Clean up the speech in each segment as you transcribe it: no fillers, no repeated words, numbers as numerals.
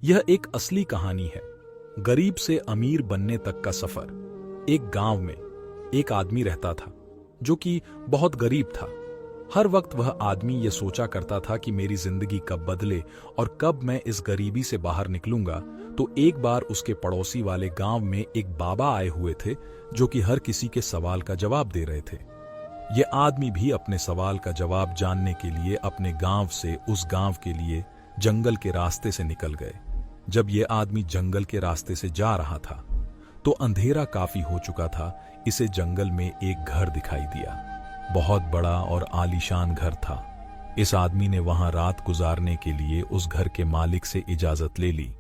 यह एक असली कहानी है, गरीब से अमीर बनने तक का सफर। एक गांव में एक आदमी रहता था जो कि बहुत गरीब था। हर वक्त वह आदमी ये सोचा करता था कि मेरी जिंदगी कब बदले और कब मैं इस गरीबी से बाहर निकलूंगा। तो एक बार उसके पड़ोसी वाले गांव में एक बाबा आए हुए थे जो कि हर किसी के सवाल का जवाब दे रहे थे। ये आदमी भी अपने सवाल का जवाब जानने के लिए अपने गांव से उस गांव के लिए जंगल के रास्ते से निकल गए। जब ये आदमी जंगल के रास्ते से जा रहा था तो अंधेरा काफी हो चुका था। इसे जंगल में एक घर दिखाई दिया। बहुत बड़ा और आलीशान घर था। इस आदमी ने वहां रात गुजारने के लिए उस घर के मालिक से इजाजत ले ली।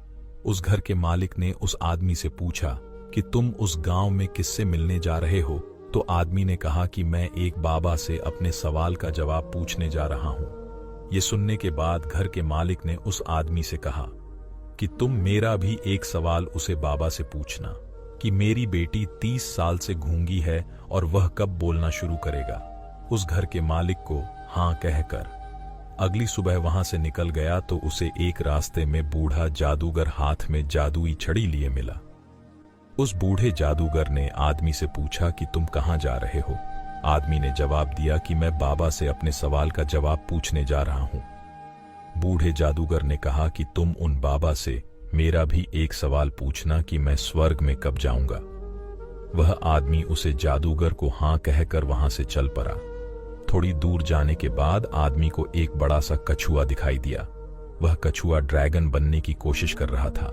उस घर के मालिक ने उस आदमी से पूछा कि तुम उस गांव में किससे मिलने जा रहे हो? तो आदमी ने कहा कि मैं एक बाबा से अपने सवाल का जवाब पूछने जा रहा हूं। ये सुनने के बाद घर के मालिक ने उस आदमी से कहा कि तुम मेरा भी एक सवाल उसे बाबा से पूछना कि मेरी बेटी 30 साल से गूंगी है और वह कब बोलना शुरू करेगा। उस घर के मालिक को हां कहकर अगली सुबह वहां से निकल गया तो उसे एक रास्ते में बूढ़ा जादूगर हाथ में जादुई छड़ी लिए मिला। उस बूढ़े जादूगर ने आदमी से पूछा कि तुम कहां जा रहे हो? आदमी ने जवाब दिया कि मैं बाबा से अपने सवाल का जवाब पूछने जा रहा हूं। बूढ़े जादूगर ने कहा कि तुम उन बाबा से मेरा भी एक सवाल पूछना कि मैं स्वर्ग में कब जाऊंगा। वह आदमी उसे जादूगर को हां कहकर वहां से चल पड़ा। थोड़ी दूर जाने के बाद आदमी को एक बड़ा सा कछुआ दिखाई दिया। वह कछुआ ड्रैगन बनने की कोशिश कर रहा था।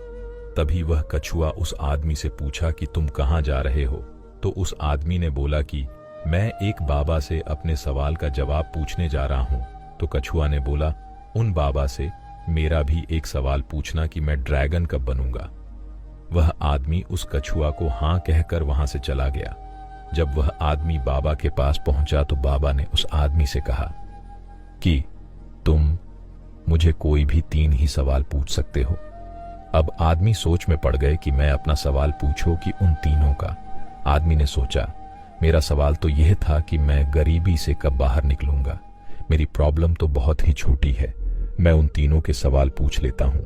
तभी वह कछुआ उस आदमी से पूछा कि तुम कहां जा रहे हो? तो उस आदमी ने बोला कि मैं एक बाबा से अपने सवाल का जवाब पूछने जा रहा हूं। तो कछुआ ने बोला उन बाबा से मेरा भी एक सवाल पूछना कि मैं ड्रैगन कब बनूंगा। वह आदमी उस कछुआ को हां कहकर वहां से चला गया। जब वह आदमी बाबा के पास पहुंचा तो बाबा ने उस आदमी से कहा कि तुम मुझे कोई भी 3 ही सवाल पूछ सकते हो। अब आदमी सोच में पड़ गए कि मैं अपना सवाल पूछूं कि उन तीनों का। आदमी ने सोचा मेरा सवाल तो यह था कि मैं गरीबी से कब बाहर निकलूंगा। मेरी प्रॉब्लम तो बहुत ही छोटी है, मैं उन तीनों के सवाल पूछ लेता हूं।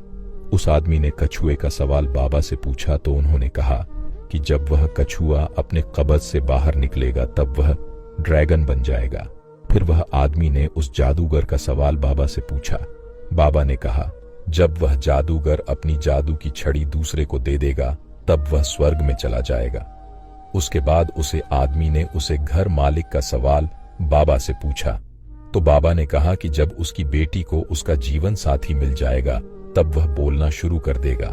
उस आदमी ने कछुए का सवाल बाबा से पूछा तो उन्होंने कहा कि जब वह कछुआ अपने कब्ज से बाहर निकलेगा तब वह ड्रैगन बन जाएगा। फिर वह आदमी ने उस जादूगर का सवाल बाबा से पूछा। बाबा ने कहा जब वह जादूगर अपनी जादू की छड़ी दूसरे को दे देगा तब वह स्वर्ग में चला जाएगा। उसके बाद उसे आदमी ने उसे घर मालिक का सवाल बाबा से पूछा तो बाबा ने कहा कि जब उसकी बेटी को उसका जीवन साथी मिल जाएगा तब वह बोलना शुरू कर देगा।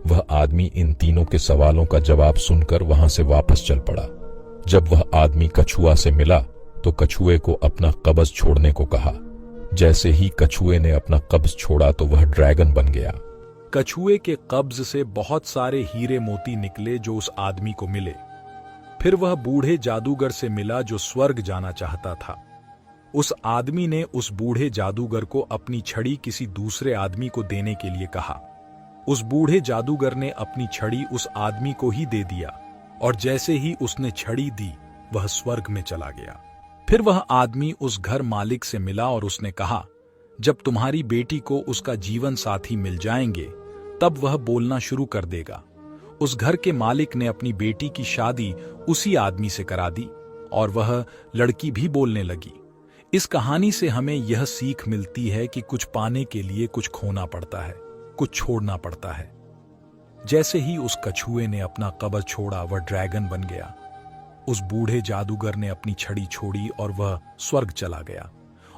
वह आदमी इन तीनों के सवालों का जवाब सुनकर वहां से वापस चल पड़ा। जब वह आदमी कछुआ से मिला तो कछुए को अपना कब्ज छोड़ने को कहा। जैसे ही कछुए ने अपना कब्ज छोड़ा तो वह ड्रैगन बन गया। कछुए के कब्ज से बहुत सारे हीरे मोती निकले जो उस आदमी को मिले। फिर वह बूढ़े जादूगर से मिला जो स्वर्ग जाना चाहता था। उस आदमी ने उस बूढ़े जादूगर को अपनी छड़ी किसी दूसरे आदमी को देने के लिए कहा। उस बूढ़े जादूगर ने अपनी छड़ी उस आदमी को ही दे दिया और जैसे ही उसने छड़ी दी वह स्वर्ग में चला गया। फिर वह आदमी उस घर मालिक से मिला और उसने कहा जब तुम्हारी बेटी को उसका जीवन साथी मिल जाएंगे तब वह बोलना शुरू कर देगा। उस घर के मालिक ने अपनी बेटी की शादी उसी आदमी से करा दी और वह लड़की भी बोलने लगी। इस कहानी से हमें यह सीख मिलती है कि कुछ पाने के लिए कुछ खोना पड़ता है, कुछ छोड़ना पड़ता है। जैसे ही उस कछुए ने अपना कब्ज छोड़ा वह ड्रैगन बन गया। उस बूढ़े जादूगर ने अपनी छड़ी छोड़ी और वह स्वर्ग चला गया।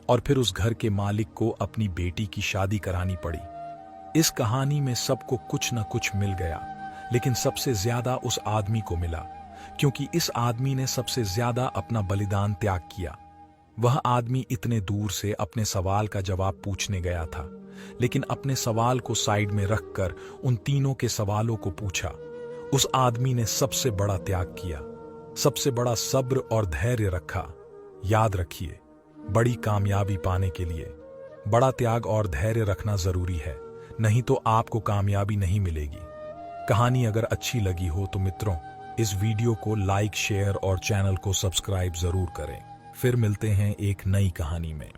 और फिर उस घर के मालिक को अपनी बेटी की शादी करानी पड़ी। इस कहानी में सबको कुछ न कुछ मिल गया, लेकिन सबसे ज्यादा उस आदमी को मिला क्योंकि इस आदमी ने सबसे ज्यादा अपना बलिदान त्याग किया। वह आदमी इतने दूर से अपने सवाल का जवाब पूछने गया था, लेकिन अपने सवाल को साइड में रखकर उन तीनों के सवालों को पूछा। उस आदमी ने सबसे बड़ा त्याग किया, सबसे बड़ा सब्र और धैर्य रखा। याद रखिए, बड़ी कामयाबी पाने के लिए बड़ा त्याग और धैर्य रखना जरूरी है, नहीं तो आपको कामयाबी नहीं मिलेगी। कहानी अगर अच्छी लगी हो तो मित्रों इस वीडियो को लाइक, शेयर और चैनल को सब्सक्राइब जरूर करें। फिर मिलते हैं एक नई कहानी में।